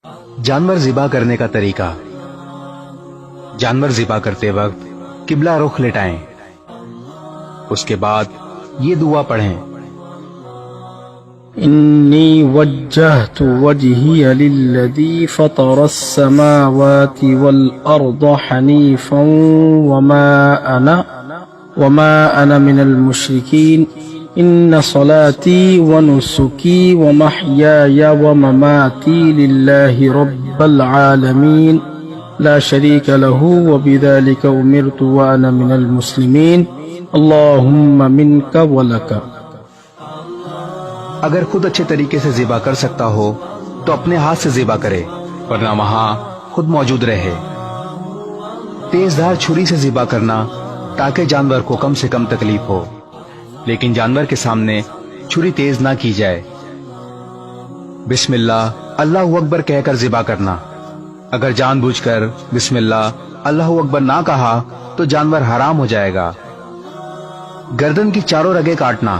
جانور ذبح کرنے کا طریقہ۔ جانور ذبح کرتے وقت قبلہ رخ لٹائیں، اس کے بعد یہ دعا پڑھیں: انی وجہت وجہی للذی فطر السماوات والارض حنیفا وما انا من المشرکین ان صلاتي ونسكي ومحياي ومماتي لله رب العالمين لا شريك له وبذلك أمرت وأنا من المسلمين اللهم منك ولك۔ اگر خود اچھے طریقے سے ذبح کر سکتا ہو تو اپنے ہاتھ سے ذبح کرے، ورنہ وہاں خود موجود رہے۔ تیز دھار چھری سے ذبح کرنا تاکہ جانور کو کم سے کم تکلیف ہو، لیکن جانور کے سامنے چھری تیز نہ کی جائے۔ بسم اللہ اللہ اکبر کہہ کر ذبح کرنا۔ اگر جان بوجھ کر بسم اللہ اللہ اکبر نہ کہا تو جانور حرام ہو جائے گا۔ گردن کی چاروں رگیں کاٹنا،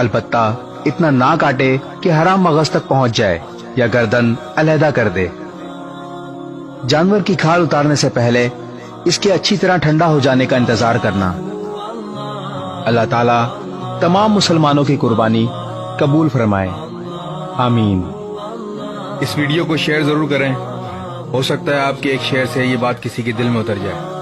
البتہ اتنا نہ کاٹے کہ حرام مغز تک پہنچ جائے یا گردن علیحدہ کر دے۔ جانور کی کھال اتارنے سے پہلے اس کے اچھی طرح ٹھنڈا ہو جانے کا انتظار کرنا۔ اللہ تعالیٰ تمام مسلمانوں کی قربانی قبول فرمائے، آمین۔ اس ویڈیو کو شیئر ضرور کریں، ہو سکتا ہے آپ کے ایک شیئر سے یہ بات کسی کے دل میں اتر جائے۔